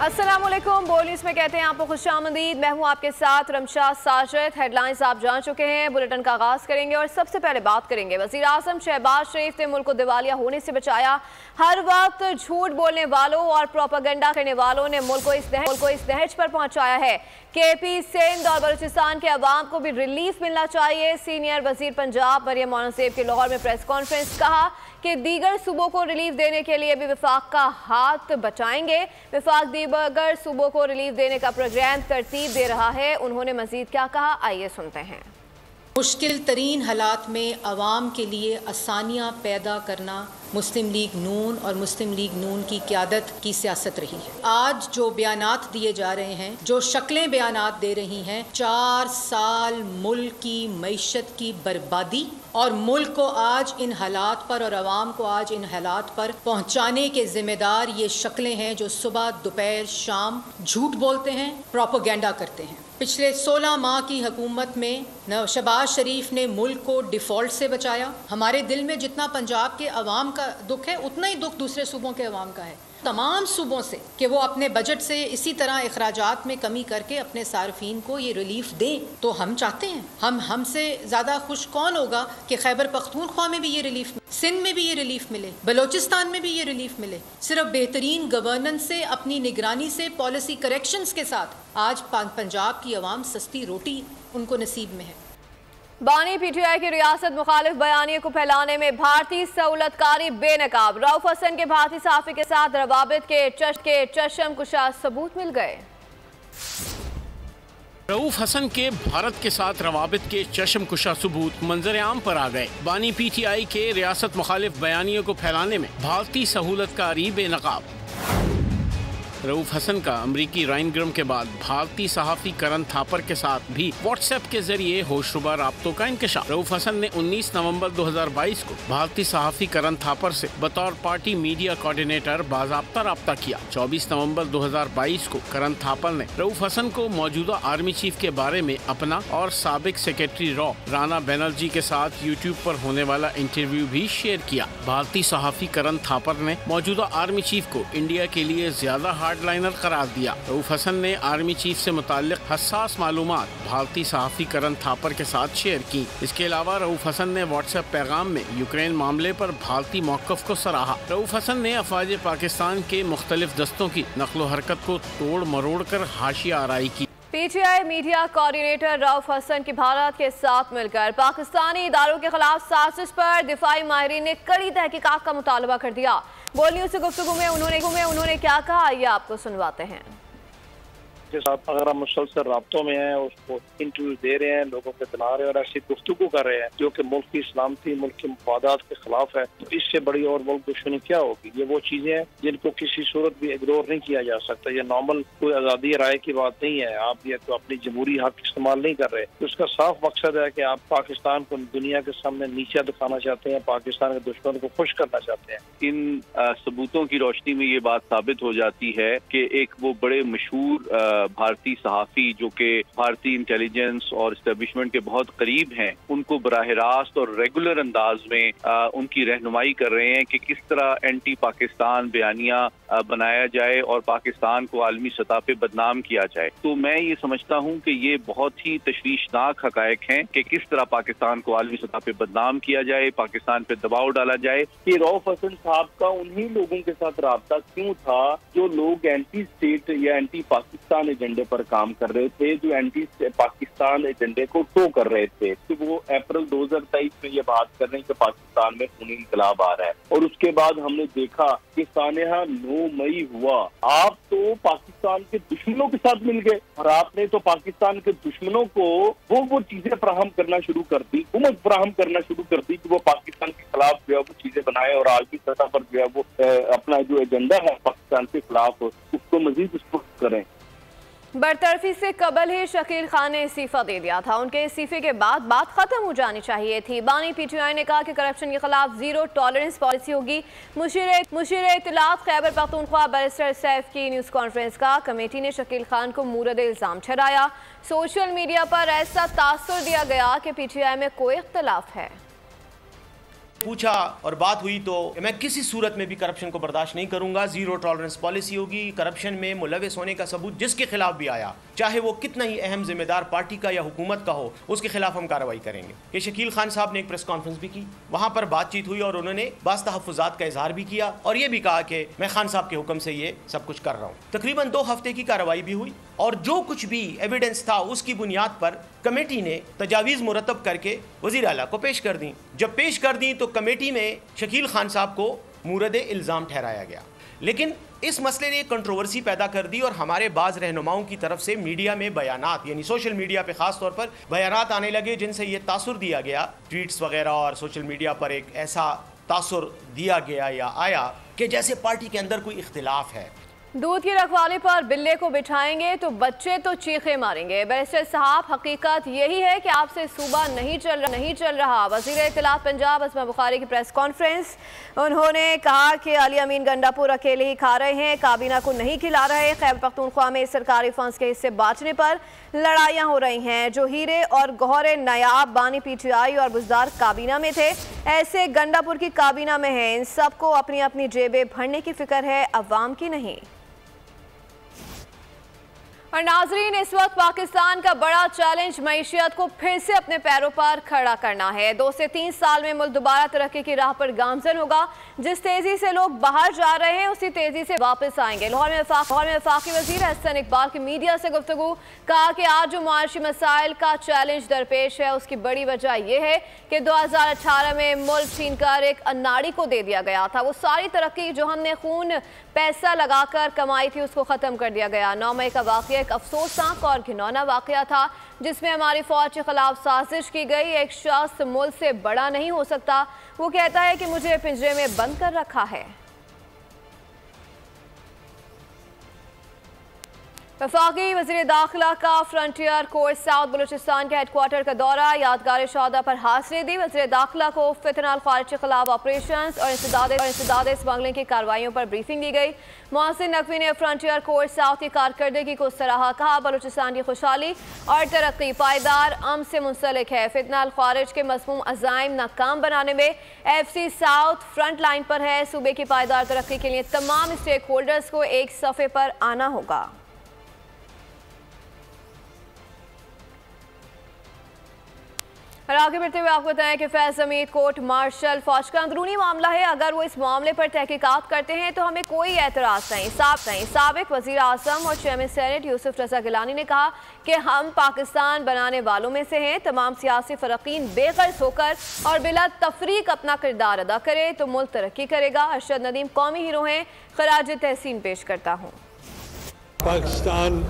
अस्सलामुअलैकुम। बोल न्यूज़ में कहते हैं आपको खुशामदीद। मैं हूं आपके साथ रमशा साजिद। हेडलाइंस आप जान चुके हैं। बुलेटिन का आगाज करेंगे और सबसे पहले बात करेंगे वज़ीर आज़म शहबाज शरीफ ने मुल्क को दिवालिया होने से बचाया। हर वक्त झूठ बोलने वालों और प्रोपेगेंडा करने वालों ने मुल्क को इस नहज पर पहुंचाया है। KP, सिंध और बलूचिस्तान के अवाम को भी रिलीफ मिलना चाहिए। सीनियर वजीर पंजाब मरियम औरंगजेब के लाहौर में प्रेस कॉन्फ्रेंस। कहा कि दीगर सूबों को रिलीफ देने के लिए भी विफाक का हाथ बचाएंगे। विफाक दीगर सूबों को रिलीफ देने का प्रोग्राम तरतीब दे रहा है। उन्होंने मजीद क्या कहा, आइए सुनते हैं। मुश्किल तरीन हालात में आवाम के लिए आसानियाँ पैदा करना मुस्लिम लीग नून और मुस्लिम लीग नून की क़यादत की सियासत रही है। आज जो बयानात दिए जा रहे हैं, जो शक्लें बयानात दे रही हैं, 4 साल मुल्क की मईशत की बर्बादी और मुल्क को आज इन हालात पर और आवाम को आज इन हालात पर पहुँचाने के ज़िम्मेदार ये शक्लें हैं जो सुबह दोपहर शाम झूठ बोलते हैं, प्रोपेगेंडा करते हैं। पिछले 16 माह की हुकूमत में शहबाज शरीफ ने मुल्क को डिफ़ॉल्ट से बचाया। हमारे दिल में जितना पंजाब के अवाम का दुख है, उतना ही दुख दूसरे सूबों के अवाम का है। तमाम सूबों से कि वो अपने बजट से इसी तरह अखराजात में कमी करके अपने सार्फिन को ये रिलीफ दें, तो हम चाहते हैं। हमसे ज़्यादा खुश कौन होगा कि खैबर पख्तूनख्वा में भी ये रिलीफ, सिंध में भी ये रिलीफ मिले, बलोचिस्तान में भी ये रिलीफ मिले। सिर्फ बेहतरीन गवर्नेंस से, अपनी निगरानी से, पॉलिसी करेक्शंस के साथ आज पंजाब की आवाम सस्ती रोटी उनको नसीब में है। बानी PTI की रियासत मुखालिफ बयानिए को फैलाने में भारतीय सहूलतकारी बेनकाब। रऊफ हसन के भारतीय सहाफ़ी के साथ रवाबित के चश्म कुशा सबूत मिल गए। रऊफ हसन के भारत के साथ रवाबित के चश्म कुशा सबूत मंजर आम पर आ गए। बानी PTI के रियासत मुखालिफ बयानिए को फैलाने में भारतीय सहूलतकारी बेनकाब। रऊफ हसन का अमरीकी राइनग्रम के बाद भारतीय सहाफ़ी करण थापर के साथ भी व्हाट्सएप के जरिए होशरुबा राब्तों का इंकशाफ। रऊफ हसन ने 19 नवंबर 2022 को भारतीय सहाफ़ी करण थापर से बतौर पार्टी मीडिया कोऑर्डिनेटर बाज़ाब्ता राब्ता किया। 24 नवंबर 2022 को करण थापर ने रऊफ हसन को मौजूदा आर्मी चीफ के बारे में अपना और साबिक सेक्रेटरी रॉ राणा बनर्जी के साथ यूट्यूब पर होने वाला इंटरव्यू भी शेयर किया। भारतीय सहाफ़ी करण थापर ने मौजूदा आर्मी चीफ को इंडिया के लिए ज्यादा हार्डलाइनर करार दिया। रऊफ हसन ने आर्मी चीफ से मुताल्लिक हसास मालूमात भारतीय सहाफ़ी करण थापर के साथ शेयर की। इसके अलावा रऊफ हसन ने व्हाट्सएप पैगाम में यूक्रेन मामले पर भारतीय मौक़िफ़ को सराहा। रऊफ हसन ने अफ़वाज पाकिस्तान के मुख्तलिफ दस्तों की नक़्लो हरकत को तोड़ मरोड़ कर हाशिया आराई की। PTI media coordinator Rauf Hasan की भारत के साथ मिलकर पाकिस्तानी इदारों के खिलाफ साजिश पर दिफाई माहिरीन ने कड़ी तहकीकात का मुतालबा कर दिया। बोल न्यूज़ से गुफ्तगू में उन्होंने क्या कहा, आइए आपको सुनवाते हैं। के साथ अगर हम मुसलसल राब्तों में हैं, उसको इंटरव्यू दे रहे हैं, लोगों को दिला रहे हैं और ऐसी गुफ्तगू कर रहे हैं जो कि मुल्क की सलामती, मुल्क के मफादात के खिलाफ है, तो इससे बड़ी और मुल्क दुश्मनी क्या होगी। ये वो चीजें हैं जिनको किसी सूरत भी इग्नोर नहीं किया जा सकता। ये नॉर्मल कोई आज़ादी राय की बात नहीं है। आप ये तो अपनी जमहूरी हक इस्तेमाल नहीं कर रहे। तो उसका साफ मकसद है कि आप पाकिस्तान को दुनिया के सामने नीचा दिखाना चाहते हैं, पाकिस्तान के दुश्मन को खुश करना चाहते हैं। इन सबूतों की रोशनी में ये बात साबित हो जाती है कि एक वो बड़े मशहूर भारतीय सहाफ़ी जो कि भारतीय इंटेलिजेंस और इस्टेब्लिशमेंट के बहुत करीब हैं, उनको बराह रास्त और रेगुलर अंदाज में उनकी रहनुमाई कर रहे हैं कि किस तरह एंटी पाकिस्तान बयानिया बनाया जाए और पाकिस्तान को आलमी सतह पे बदनाम किया जाए। तो मैं ये समझता हूँ कि ये बहुत ही तशवीशनाक हकायक हैं कि किस तरह पाकिस्तान को आलमी सतह पे बदनाम किया जाए, पाकिस्तान पे दबाव डाला जाए। कि रऊफ हसन साहब का उन्हीं लोगों के साथ राब्ता क्यों था जो लोग एंटी स्टेट या एंटी पाकिस्तान एजेंडे पर काम कर रहे थे, जो एंटी पाकिस्तान एजेंडे को टो कर रहे थे। तो वो अप्रैल 2023 में ये बात कर रहे हैं कि पाकिस्तान में खूनी इंकलाब आ रहा है और उसके बाद हमने देखा कि सानेहा 9 मई हुआ। आप तो पाकिस्तान के दुश्मनों के साथ मिल गए और आपने तो पाकिस्तान के दुश्मनों को वो चीजें फराहम करना शुरू कर दी, हुकूमत फराहम करना शुरू कर दी कि वो पाकिस्तान के खिलाफ जो है वो चीजें बनाए और आलमी सतह पर जो है वो अपना जो एजेंडा है पाकिस्तान के खिलाफ उसको मजीद स्पष्ट करें। बरतरफी से कबल ही शकील खान ने इस्तीफा दे दिया था। उनके इस्तीफे के बाद बात खत्म हो जानी चाहिए थी। बानी PTI ने कहा कि करप्शन के खिलाफ जीरो टॉलरेंस पॉलिसी होगी। मुशीर इत्तलात खैबर पख्तूनख्वा बैरिस्टर सैफ की न्यूज़ कॉन्फ्रेंस का कमेटी ने शकील खान को मूरद इल्ज़ाम ठहराया। सोशल मीडिया पर ऐसा तासुर दिया गया कि PTI में कोई इख्तलाफ है। पूछा और बात हुई तो मैं किसी सूरत में भी करप्शन को बर्दाश्त नहीं करूंगा, जीरो टॉलरेंस पॉलिसी होगी। करप्शन में मुलविस होने का सबूत जिसके खिलाफ भी आया, चाहे वो कितना ही अहम जिम्मेदार पार्टी का या हुकूमत का हो, उसके खिलाफ हम कार्रवाई करेंगे। ये शकील खान साहब ने एक प्रेस कॉन्फ्रेंस भी की, वहां पर बातचीत हुई और उन्होंने बाज़ तहफ़्फ़ुज़ात का इजहार भी किया और ये भी कहा कि मैं खान साहब के हुक्म से ये सब कुछ कर रहा हूँ। तकरीबन 2 हफ्ते की कार्रवाई भी हुई और जो कुछ भी एविडेंस था उसकी बुनियाद पर कमेटी ने तजावीज़ मुरतब करके वज़ीर आला को पेश कर दी। जब पेश कर दी तो कमेटी में शकील खान साहब को मूरद इल्ज़ाम ठहराया गया, लेकिन इस मसले ने कंट्रोवर्सी पैदा कर दी और हमारे बाज़ रहनुमाओं की तरफ से मीडिया में बयानात, यानी सोशल मीडिया पे ख़ास तौर पर बयानात आने लगे जिनसे ये तासुर दिया गया, ट्वीट्स वगैरह और सोशल मीडिया पर एक ऐसा तासुर दिया गया या आया कि जैसे पार्टी के अंदर कोई इख्तिलाफ है। दूध की रखवाली पर बिल्ले को बिठाएंगे तो बच्चे तो चीखे मारेंगे। बैरिस्टर साहब, हकीकत यही है कि आपसे सूबा नहीं चल रहा। वज़ीर इत्तलात पंजाब अस्मा बुखारी की प्रेस कॉन्फ्रेंस, उन्होंने कहा कि अली अमीन गंडापुर अकेले ही खा रहे हैं, काबीना को नहीं खिला रहे। खैबर पख्तूनख्वा में सरकारी फंड्स के हिस्से बांटने पर लड़ाइयाँ हो रही हैं। जो हीरे और गौहरे नायाब बानी PTI और बुजदार काबीना में थे, ऐसे गंडापुर की काबीना में है। इन सबको अपनी अपनी जेबें भरने की फिक्र है, अवाम की नहीं। और नाजरीन, इस वक्त पाकिस्तान का बड़ा चैलेंज मईशियत को फिर से अपने पैरों पर खड़ा करना है। 2 से 3 साल में मुल्क दोबारा तरक्की की राह पर गामजन होगा। जिस तेजी से लोग बाहर जा रहे हैं उसी तेजी से वापस आएंगे। लाहौर में वफाकी वजीर हसन इकबाल की मीडिया से गुफ्तगू, कहा कि आज जो माशी मसाइल का चैलेंज दरपेश है उसकी बड़ी वजह यह है कि 2018 में मुल्क छीन कर एक अनाड़ी को दे दिया गया था। वो सारी तरक्की जो हमने खून पैसा लगाकर कमाई थी उसको ख़त्म कर दिया गया। 9 मई का वाक़या एक अफसोसनाक और घिनौना वाक़या था जिसमें हमारी फ़ौज के खिलाफ साजिश की गई। एक शख्स मुल्क से बड़ा नहीं हो सकता। वो कहता है कि मुझे पिंजरे में बंद कर रखा है। वफाकी वज़ीर दाखिला का फ्रंटियर कोर्ट साउथ बलूचिस्तान के हेडक्वार्टर का दौरा, यादगार शहदा पर हाज़िरी दी। वज़ीर दाखिला को फितनल खारिज के खिलाफ ऑपरेशन और इंसदाद स्मगलिंग की कार्रवाइयों पर ब्रीफिंग दी गई। मोहसिन नकवी ने फ्रंटियर कोर्ट साउथ की कारकर्दगी को सराहा, कहा बलूचिस्तान की खुशहाली और तरक्की पायदार अमन से मुंसलिक है। फितनल खारिज के मज़मूम अज़ाइम नाकाम बनाने में FC साउथ फ्रंट लाइन पर है। सूबे की पायदार तरक्की के लिए तमाम स्टेक होल्डर्स को एक सफ़े पर आना होगा। और आगे बढ़ते हुए आपको बताएं कि फैज हमीद कोर्ट मार्शल फौज का अंदरूनी मामला है। अगर वो इस मामले पर तहकीकात करते हैं तो हमें कोई एतराज़ नहीं। साबिक वज़ीर आज़म और चेयरमैन सेनेट यूसुफ रज़ा गिलानी ने कहा कि हम पाकिस्तान बनाने वालों में से हैं। तमाम सियासी फ़रक़ीन बेग़र्ज़ होकर और बिला तफरीक अपना किरदार अदा करे तो मुल्क तरक्की करेगा। अरशद नदीम कौमी हीरो हैं, खराज तहसीन पेश करता हूँ। पाकिस्तान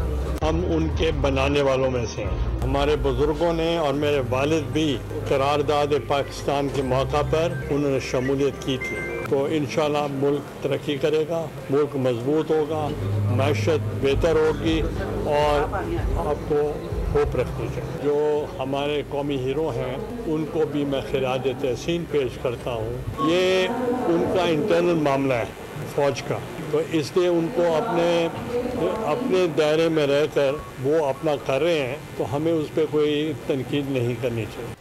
हम उनके बनाने वालों में से हैं। हमारे बुजुर्गों ने और मेरे वालिद भी करारदाद पाकिस्तान के मौका पर उन्होंने शमूलियत की थी। तो इंशाल्लाह मुल्क तरक्की करेगा, मुल्क मजबूत होगा, मैशत बेहतर होगी और आपको होप रखनी चाहिए। जो हमारे कौमी हीरो हैं उनको भी मैं खिराज तहसीन पेश करता हूँ। ये उनका इंटरनल मामला है फ़ौज का, तो इसलिए उनको अपने दायरे में रहकर वो अपना कर रहे हैं, तो हमें उस पर कोई तनकीद नहीं करनी चाहिए।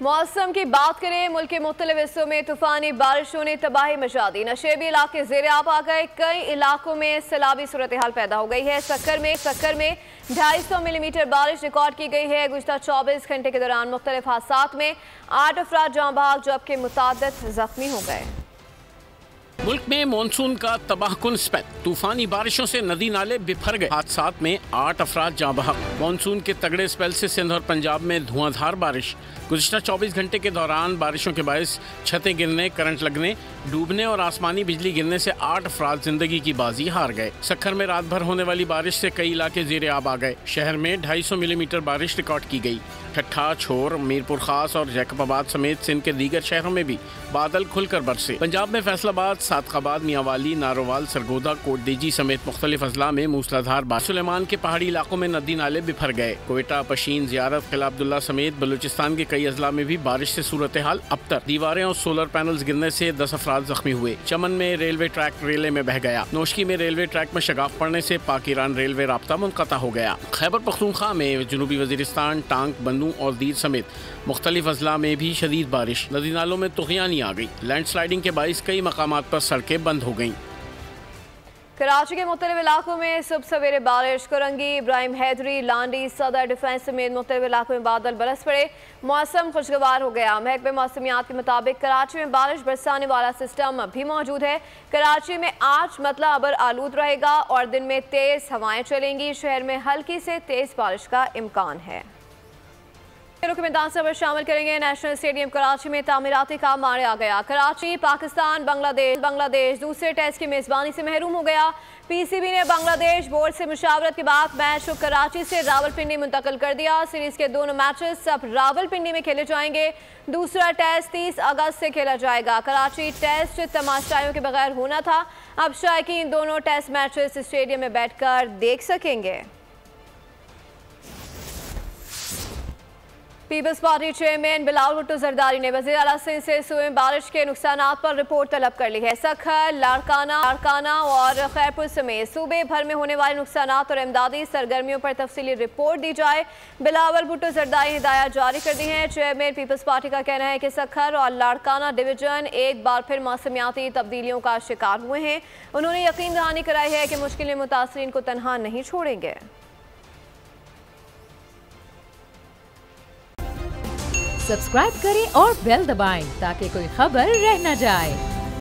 मौसम की बात करें, मुल्क के मुख्तलिफ हिस्सों में तूफानी बारिशों ने तबाही मचा दी। नशेबी इलाके ज़ेरे आब आ गए। कई इलाकों में सैलाबी सूरत हाल पैदा हो गई है। सक्कर में 250 मिलीमीटर बारिश रिकॉर्ड की गई है। गुज़िश्ता 24 घंटे के दौरान मुख्तलिफ हादसात में 8 अफराद जाँ बहक जबकि मुतादिद जख्मी हो गए। मुल्क में मानसून का तबाहकुन स्पेल, तूफानी बारिशों से नदी नाले बिफर गए। हादसात में 8 अफराद जाँ बहक। मानसून के तगड़े स्पेल से सिंध और पंजाब में धुआंधार बारिश। गुज़िश्ता 24 घंटे के दौरान बारिशों के बायस छतें गिरने, करंट लगने, डूबने और आसमानी बिजली गिरने से 8 अफराद जिंदगी की बाजी हार गए। सक्खर में रात भर होने वाली बारिश से कई इलाके ज़ेरे आब आ गए। शहर में 250 मिलीमीटर बारिश रिकॉर्ड की गई। ठट्ठा, छोर, मीरपुर खास और जैकबाबाद समेत सिंध के दीगर शहरों में भी बादल खुलकर बरसे। पंजाब में फैसलाबाद, सादकाबाद, मियांवाली, नारोवाल, सरगोदा, कोटदेजी समेत मुख्तलिफ अजला में मूसलाधार बारिश। सुलेमान के पहाड़ी इलाकों में नदी नाले बिफर गए। कोयटा, पशीन, जियारत, किला अब्दुल्ला समेत बलूचिस्तान के कई अजला में भी बारिश से सूरत हाल अबतर। दीवारें और सोलर पैनल्स गिरने से 10 अफराद जख्मी हुए। चमन में रेलवे ट्रैक रेले में बह गया। नोशकी में रेलवे ट्रैक में शगाफ पड़ने से पाक ईरान रेलवे राब्ता मुनक़ता हो गया। खैबर पख्तूनख्वा में जनूबी वजीरिस्तान, टांक, बंदू और दीर समेत मुख्तलिफ अजला में भी शदीद बारिश। नदी नालों में तुग़यानी आ गई। लैंडस्लाइडिंग के बाइस कई मकामात पर सड़कें बंद हो गईं। कराची के मुख्तलिफ इलाकों में सुबह सवेरे बारिश। कोरंगी, इब्राहिम हैदरी, लांडी, सदर, डिफेंस समेत मुख्तलिफ इलाकों में बादल बरस पड़े। मौसम खुशगवार हो गया। महकमे मौसमियात के मुताबिक कराची में बारिश बरसाने वाला सिस्टम भी मौजूद है। कराची में आज मतला अबर आलूद रहेगा और दिन में तेज हवाएं चलेंगी। शहर में हल्की से तेज बारिश का इम्कान है। मैदान से शामिल करेंगे। नेशनल स्टेडियम कराची में तामीराती काम मारे आ गया। कराची, पाकिस्तान, बांग्लादेश दूसरे टेस्ट की मेजबानी से महरूम हो गया। पीसीबी ने बांग्लादेश बोर्ड से मुशावरत के बाद मैच को कराची से रावलपिंडी मुंतकिल कर दिया। सीरीज के दोनों मैचेस अब रावलपिंडी में खेले जाएंगे। दूसरा टेस्ट 30 अगस्त से खेला जाएगा। कराची टेस्ट तमाशाइयों के बगैर होना था। अब शायकीन दोनों टेस्ट मैचेस स्टेडियम में बैठकर देख सकेंगे। Peoples Party chairman Bilawal Bhutto Zardari ने वज़ीर आला सिंध से सूए बारिश के नुकसानात पर रिपोर्ट तलब कर ली है। सखर, लाड़काना और खैरपुर समेत सूबे भर में होने वाले नुकसानात और इमदादी सरगर्मियों पर तफसीली रिपोर्ट दी जाए। बिलावल भुट्टो जरदारी ने हिदायत जारी कर दी हैं। चेयरमैन पीपल्स पार्टी का कहना है कि सखर और लाड़काना डिवीजन एक बार फिर मौसमियाती तब्दीलियों का शिकार हुए हैं। उन्होंने यकीन दहानी कराई है कि मुश्किल में मुतासरीन को तनहा नहीं छोड़ेंगे। सब्सक्राइब करें और बेल दबाएं ताकि कोई खबर रह न जाए।